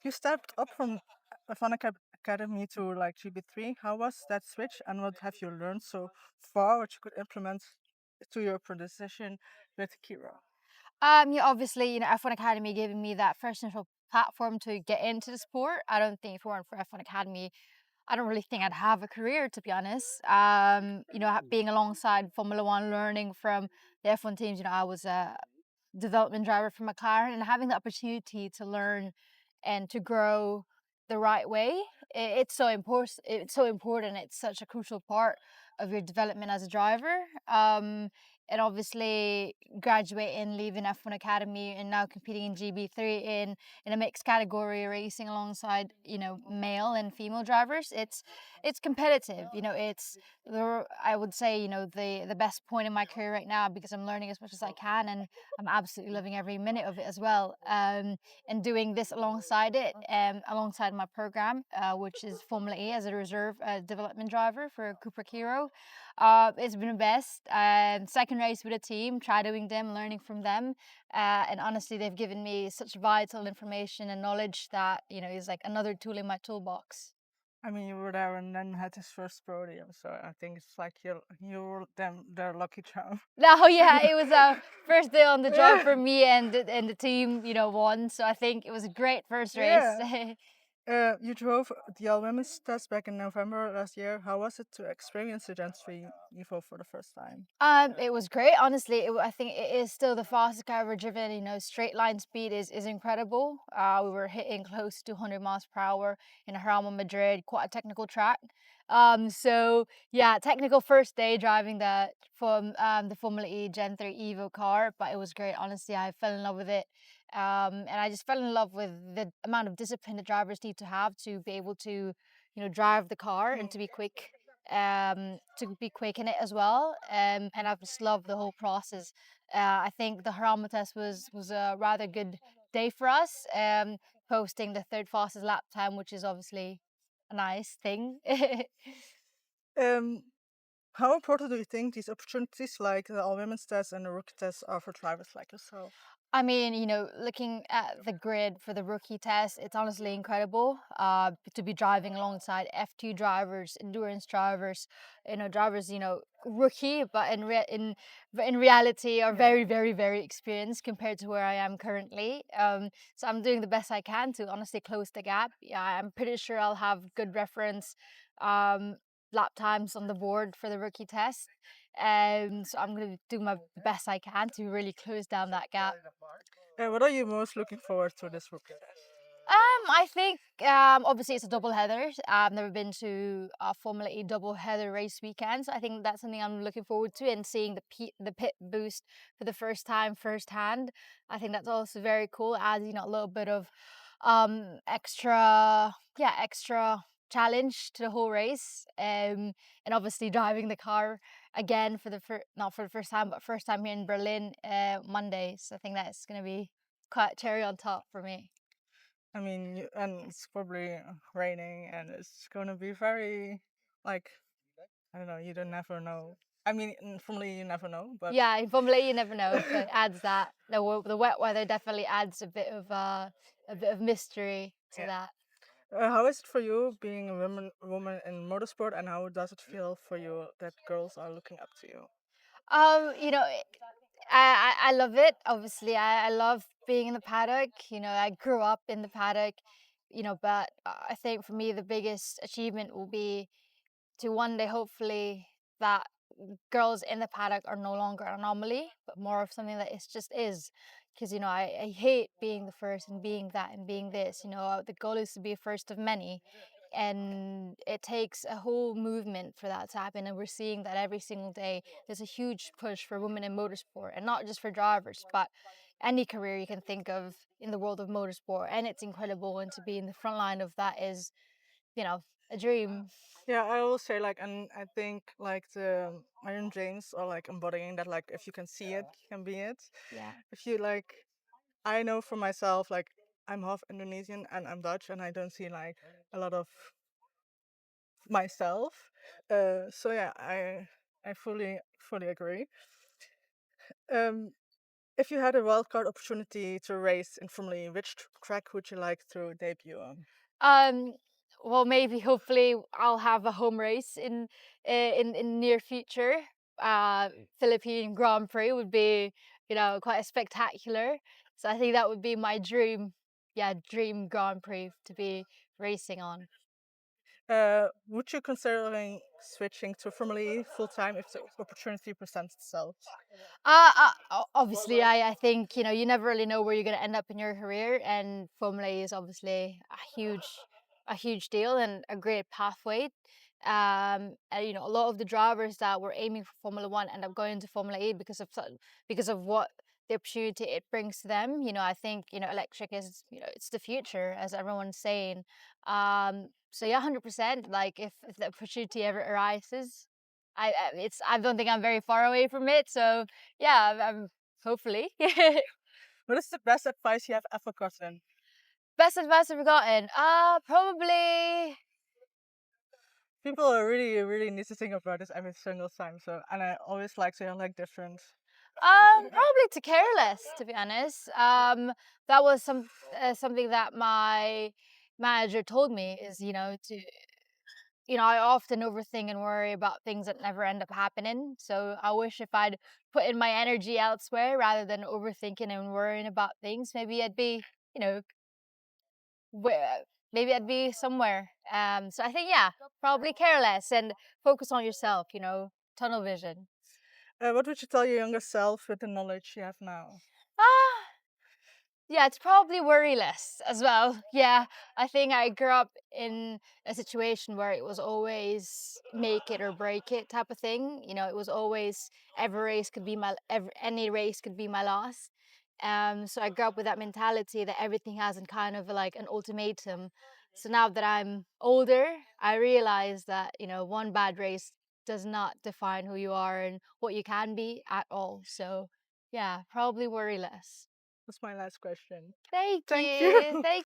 You stepped up from F1 Academy to like GB3. How was that switch, and what have you learned so far, which you could implement to your position with Kira? Yeah, obviously, F1 Academy giving me that first initial platform to get into the sport. I don't think if it weren't for F1 Academy, I don't really think I'd have a career, to be honest. Being alongside Formula One, learning from the F1 teams, I was a development driver for McLaren, and having the opportunity to learn and to grow the right way, it's so important. It's so important. It's such a crucial part of your development as a driver. And obviously graduating, leaving F1 Academy, and now competing in GB3 in a mixed category, racing alongside male and female drivers. It's competitive. I would say the best point in my career right now, because I'm learning as much as I can, and I'm absolutely loving every minute of it as well. And doing this alongside it, alongside my program, which is Formula E as a reserve development driver for Cooper Kiro. It's been the best. Second race with a team, try doing them, learning from them. And honestly, they've given me such vital information and knowledge that, is like another tool in my toolbox. I mean, you were there and then had his first podium, so I think it's like you were their lucky charm. No, yeah, it was a first day on the job Yeah, for me, and the team, won. So I think it was a great first race. yeah. You drove the all women's test back in November last year. How was it to experience the Gen 3 Evo for the first time? It was great. Honestly, I think it is still the fastest car I've ever driven. Straight line speed is incredible. We were hitting close to 100 miles per hour in Jarama, Madrid, quite a technical track. So yeah, technical first day driving the Formula E Gen 3 Evo car, but it was great. Honestly, I fell in love with it. And I just fell in love with the amount of discipline that drivers need to have to be able to, drive the car and to be quick in it as well. And I've just loved the whole process. I think the Harama test was a rather good day for us, posting the third fastest lap time, which is obviously a nice thing. Um, how important do you think these opportunities like the all women's test and the rookie test are for drivers like yourself? I mean, looking at the grid for the rookie test, it's honestly incredible to be driving alongside F2 drivers, endurance drivers, drivers, rookie, but in reality are very, very, very experienced compared to where I am currently. So I'm doing the best I can to honestly close the gap. Yeah, I'm pretty sure I'll have good reference um, lap times on the board for the rookie test. So I'm going to do my best I can to really close down that gap. What are you most looking forward to this rookie test? I think obviously it's a double header. I've never been to a Formula E double header race weekend, so I think that's something I'm looking forward to, and seeing the pit boost for the first time firsthand. I think that's also very cool. Adds a little bit of extra challenge to the whole race. And obviously driving the car again for not for the first time, but first time here in Berlin Monday. So I think that's gonna be quite cherry on top for me. I mean, and it's probably raining, and it's gonna be very, like, I don't know. You don't never know. I mean, formally you never know, but Yeah, in Formula E, you never know, so it adds that. The wet weather definitely adds a bit of mystery to yeah. that. How is it for you being a woman in motorsport, and how does it feel for you that girls are looking up to you? I love it. Obviously, I love being in the paddock. I grew up in the paddock. But I think for me the biggest achievement will be to one day hopefully that girls in the paddock are no longer an anomaly, but more of something that just is. Because I hate being the first and being that and being this. The goal is to be a first of many, and it takes a whole movement for that to happen. And we're seeing that every single day. There's a huge push for women in motorsport, and not just for drivers, but any career you can think of in the world of motorsport. And it's incredible, and to be in the front line of that is, a dream. Yeah, I will say like, and I think like the Iron James are like embodying that. Like, if you can see it, you can be it. Yeah. If you like, I know for myself, like I'm half Indonesian and I'm Dutch, and I don't see like a lot of myself. So yeah, I fully agree. Um, If you had a wildcard opportunity to race in Formula E, which track would you like to debut on? Um, well, maybe hopefully I'll have a home race in near future. Philippine Grand Prix would be, quite a spectacular. So I think that would be my dream, yeah, dream Grand Prix to be racing on. Would you considering switching to Formula E full time if the opportunity presents itself? Obviously, I think you never really know where you're going to end up in your career, and Formula E is obviously a huge deal and a great pathway. And a lot of the drivers that were aiming for Formula One end up going to Formula E because of what the opportunity it brings to them. I think electric is it's the future, as everyone's saying. So yeah, 100%. Like if the opportunity ever arises, I don't think I'm very far away from it. So yeah, hopefully. What is the best advice you have ever gotten? Best advice I've gotten? Probably. People are really, really need to think about this every single time. So, and I always like to hear like different. Probably to care less, to be honest. That was something that my manager told me is, I often overthink and worry about things that never end up happening. So I wish if I'd put in my energy elsewhere rather than overthinking and worrying about things, maybe I'd be, you know, where maybe I'd be somewhere. So I think yeah, probably care less and focus on yourself. Tunnel vision. What would you tell your younger self with the knowledge you have now? Ah, yeah, it's probably worry less as well. Yeah, I think I grew up in a situation where it was always make it or break it type of thing. It was always any race could be my last. So I grew up with that mentality that everything has in kind of like an ultimatum. So now that I'm older, I realize that one bad race does not define who you are and what you can be at all. So yeah, probably worry less. That's my last question. Thank Thank you. you. Thank